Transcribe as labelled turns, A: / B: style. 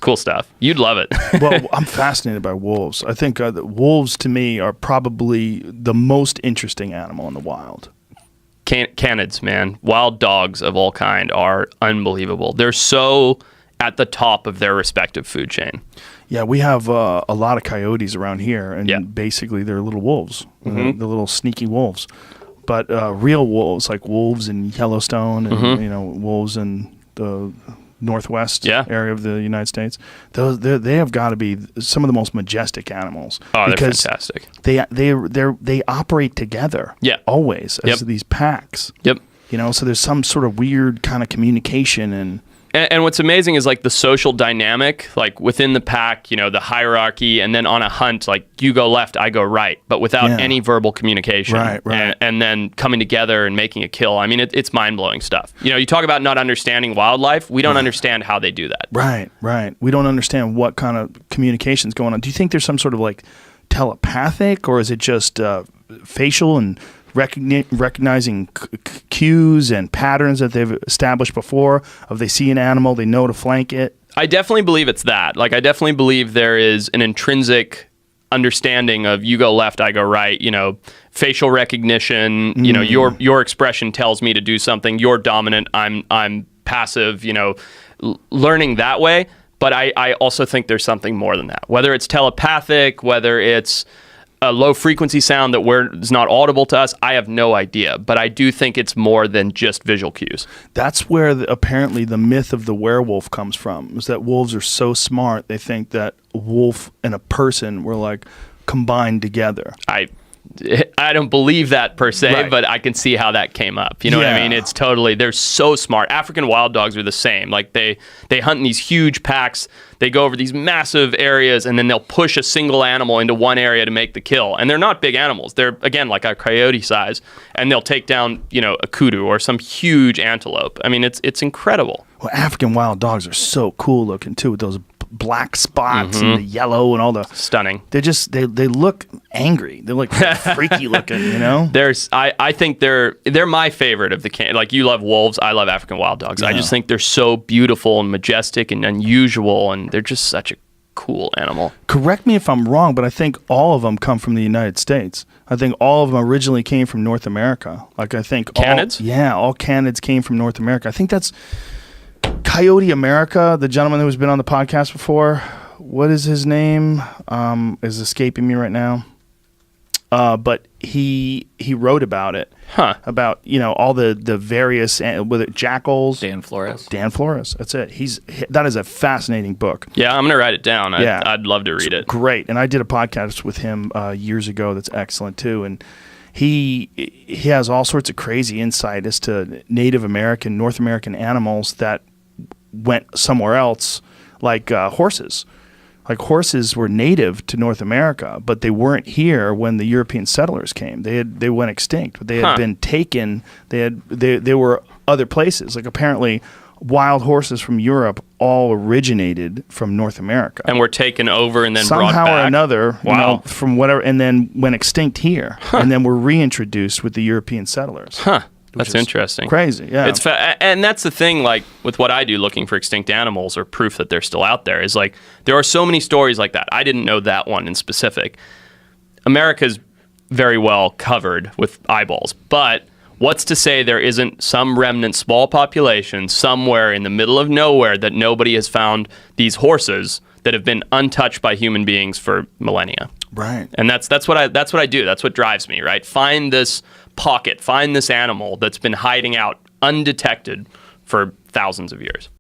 A: Cool stuff. You'd love it.
B: Well, I'm fascinated by wolves. I think wolves, to me, are probably the most interesting animal in the wild.
A: Canids, man. Wild dogs of all kind are unbelievable. They're so at the top of their respective food chain.
B: Yeah, we have a lot of coyotes around here, and basically they're little wolves. The little sneaky wolves. But real wolves, like wolves in Yellowstone and wolves in the northwest area of the United States, they have got to be some of the most majestic animals.
A: Oh, they're fantastic.
B: They operate together. Always as these packs. So there's some sort of weird kind of communication
A: and what's amazing is like the social dynamic, like within the pack, the hierarchy, and then on a hunt, like you go left, I go right, but without any verbal communication.
B: Right.
A: And then coming together and making a kill. I mean, it's mind-blowing stuff. You talk about not understanding wildlife. We don't understand how they do that.
B: Right. We don't understand what kind of communication's going on. Do you think there's some sort of like telepathic, or is it just facial and recognizing cues and patterns that they've established before? If they see an animal, they know to flank it.
A: I definitely believe it's that. Like, I definitely believe there is an intrinsic understanding of you go left, I go right. Facial recognition. Your expression tells me to do something. You're dominant. I'm passive. Learning that way. But I also think there's something more than that. Whether it's telepathic, whether it's a low frequency sound that is not audible to us, I have no idea. But I do think it's more than just visual cues.
B: That's where apparently the myth of the werewolf comes from, is that wolves are so smart, they think that a wolf and a person were like combined together.
A: I don't believe that per se, but I can see how that came up. You know what I mean? It's totally, they're so smart. African wild dogs are the same. Like they hunt in these huge packs. They go over these massive areas, and then they'll push a single animal into one area to make the kill. And they're not big animals. They're, again, like a coyote size. And they'll take down, a kudu or some huge antelope. I mean, it's incredible.
B: Well, African wild dogs are so cool looking too, with those black spots and the yellow and all the
A: stunning.
B: They look angry. They're like freaky looking,
A: I think they're my favorite of the like, you love wolves, I love African wild dogs. I just think they're so beautiful and majestic and unusual, and they're just such a cool animal.
B: Correct me if I'm wrong, but I think all of them come from the United States. I think all of them originally came from North America. Like, I think
A: canids?
B: All canids came from North America. I think that's Coyote America, the gentleman who's been on the podcast before. What is his name? Is escaping me right now. But he wrote about it. About all the various jackals.
C: Dan Flores.
B: That's it. That is a fascinating book.
A: Yeah, I'm gonna write it down. I'd love to read it.
B: Great. And I did a podcast with him years ago that's excellent too. And he has all sorts of crazy insight as to Native American, North American animals that went somewhere else, like horses. Like, horses were native to North America, but they weren't here when the European settlers came. They went extinct. But they had been taken. They were other places. Like, apparently, wild horses from Europe all originated from North America
A: and were taken over and then
B: somehow
A: brought back.
B: Or another.
A: Wow.
B: From whatever, and then went extinct here, and then were reintroduced with the European settlers.
A: That's interesting.
B: Crazy, yeah.
A: And that's the thing, like, with what I do looking for extinct animals or proof that they're still out there, is like, there are so many stories like that. I didn't know that one in specific. America's very well covered with eyeballs, but what's to say there isn't some remnant small population somewhere in the middle of nowhere that nobody has found these horses that have been untouched by human beings for millennia.
B: Right.
A: And that's what I do. That's what drives me, right? Find this pocket, find this animal that's been hiding out undetected for thousands of years.